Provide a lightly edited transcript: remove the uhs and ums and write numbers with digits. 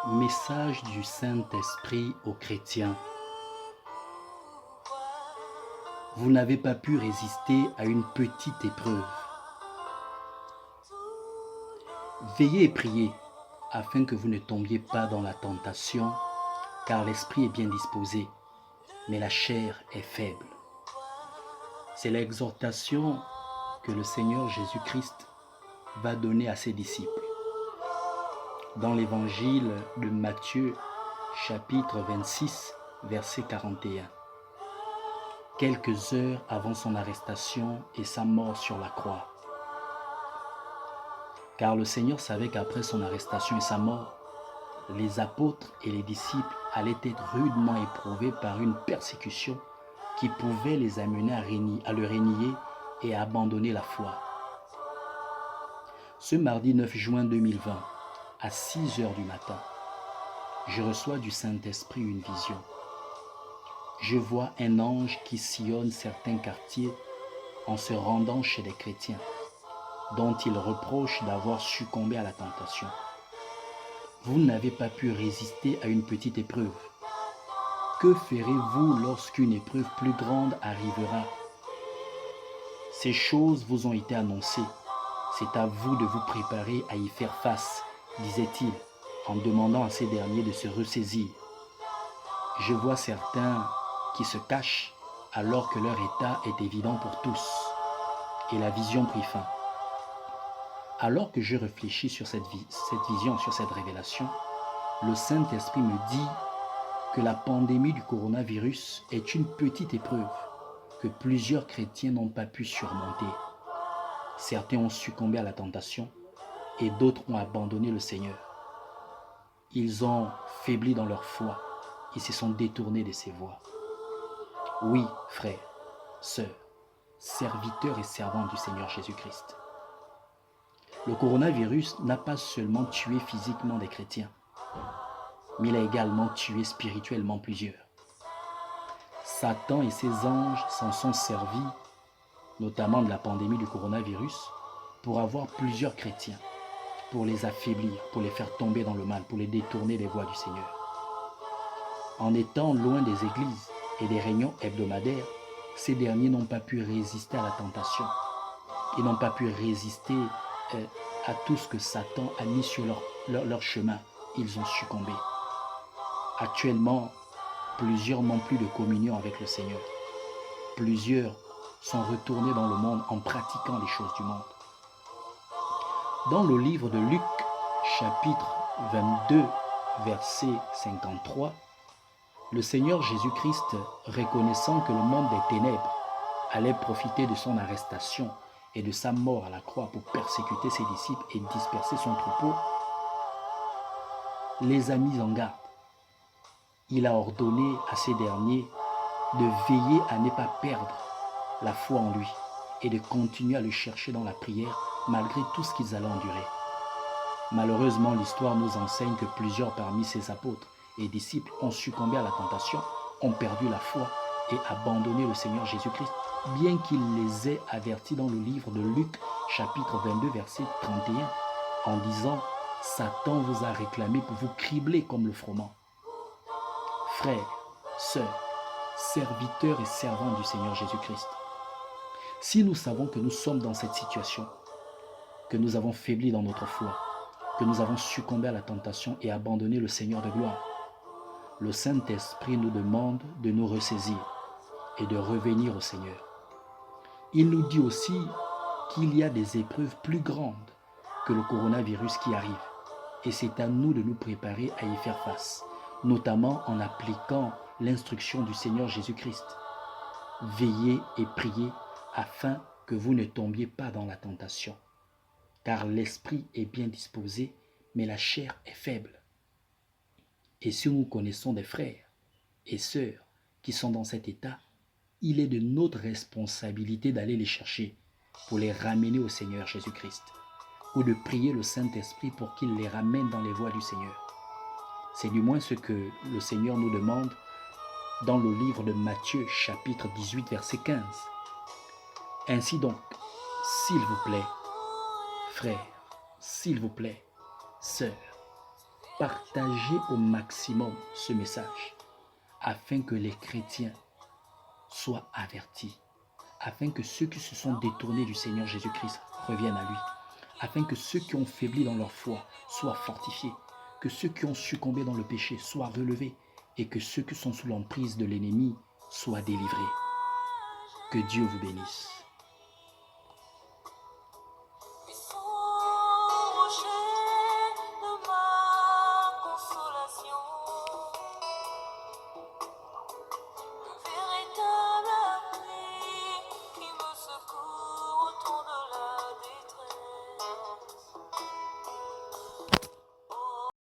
Message du Saint-Esprit aux chrétiens. Vous n'avez pas pu résister à une petite épreuve. Veillez et priez afin que vous ne tombiez pas dans la tentation, car l'esprit est bien disposé, mais la chair est faible. C'est l'exhortation que le Seigneur Jésus-Christ va donner à ses disciples. Dans l'évangile de Matthieu, chapitre 26, verset 41. Quelques heures avant son arrestation et sa mort sur la croix. Car le Seigneur savait qu'après son arrestation et sa mort, les apôtres et les disciples allaient être rudement éprouvés par une persécution qui pouvait les amener à le renier et à abandonner la foi. Ce mardi 9 juin 2020, à 6 heures du matin, je reçois du Saint-Esprit une vision. Je vois un ange qui sillonne certains quartiers en se rendant chez des chrétiens, dont il reproche d'avoir succombé à la tentation. Vous n'avez pas pu résister à une petite épreuve. Que ferez-vous lorsqu'une épreuve plus grande arrivera? Ces choses vous ont été annoncées. C'est à vous de vous préparer à y faire face, disait-il, en demandant à ces derniers de se ressaisir. Je vois certains qui se cachent alors que leur état est évident pour tous. Et la vision prit fin. Alors que je réfléchis sur cette vision, sur cette révélation, le Saint-Esprit me dit que la pandémie du coronavirus est une petite épreuve que plusieurs chrétiens n'ont pas pu surmonter. Certains ont succombé à la tentation et d'autres ont abandonné le Seigneur. Ils ont faibli dans leur foi et se sont détournés de ses voies. Oui, frères, sœurs, serviteurs et servantes du Seigneur Jésus-Christ. Le coronavirus n'a pas seulement tué physiquement des chrétiens, mais il a également tué spirituellement plusieurs. Satan et ses anges s'en sont servis, notamment de la pandémie du coronavirus, pour avoir plusieurs chrétiens, pour les affaiblir, pour les faire tomber dans le mal, pour les détourner des voies du Seigneur. En étant loin des églises et des réunions hebdomadaires, ces derniers n'ont pas pu résister à la tentation. Ils n'ont pas pu résister à tout ce que Satan a mis sur leur chemin. Ils ont succombé. Actuellement, plusieurs n'ont plus de communion avec le Seigneur. Plusieurs sont retournés dans le monde en pratiquant les choses du monde. Dans le livre de Luc, chapitre 22, verset 53, le Seigneur Jésus-Christ, reconnaissant que le monde des ténèbres allait profiter de son arrestation et de sa mort à la croix pour persécuter ses disciples et disperser son troupeau, les a mis en garde. Il a ordonné à ces derniers de veiller à ne pas perdre la foi en lui et de continuer à le chercher dans la prière malgré tout ce qu'ils allaient endurer. Malheureusement, l'histoire nous enseigne que plusieurs parmi ces apôtres et disciples ont succombé à la tentation, ont perdu la foi et abandonné le Seigneur Jésus-Christ, bien qu'il les ait avertis dans le livre de Luc, chapitre 22, verset 31, en disant « Satan vous a réclamé pour vous cribler comme le froment ». Frères, sœurs, serviteurs et servantes du Seigneur Jésus-Christ, si nous savons que nous sommes dans cette situation, que nous avons faibli dans notre foi, que nous avons succombé à la tentation et abandonné le Seigneur de gloire, le Saint-Esprit nous demande de nous ressaisir et de revenir au Seigneur. Il nous dit aussi qu'il y a des épreuves plus grandes que le coronavirus qui arrive et c'est à nous de nous préparer à y faire face, notamment en appliquant l'instruction du Seigneur Jésus-Christ. Veillez et priez afin que vous ne tombiez pas dans la tentation, car l'esprit est bien disposé, mais la chair est faible. Et si nous connaissons des frères et sœurs qui sont dans cet état, il est de notre responsabilité d'aller les chercher pour les ramener au Seigneur Jésus-Christ, ou de prier le Saint-Esprit pour qu'il les ramène dans les voies du Seigneur. C'est du moins ce que le Seigneur nous demande dans le livre de Matthieu, chapitre 18, verset 15. Ainsi donc, s'il vous plaît, frères, s'il vous plaît, sœurs, partagez au maximum ce message afin que les chrétiens soient avertis, afin que ceux qui se sont détournés du Seigneur Jésus-Christ reviennent à lui, afin que ceux qui ont faibli dans leur foi soient fortifiés, que ceux qui ont succombé dans le péché soient relevés et que ceux qui sont sous l'emprise de l'ennemi soient délivrés. Que Dieu vous bénisse.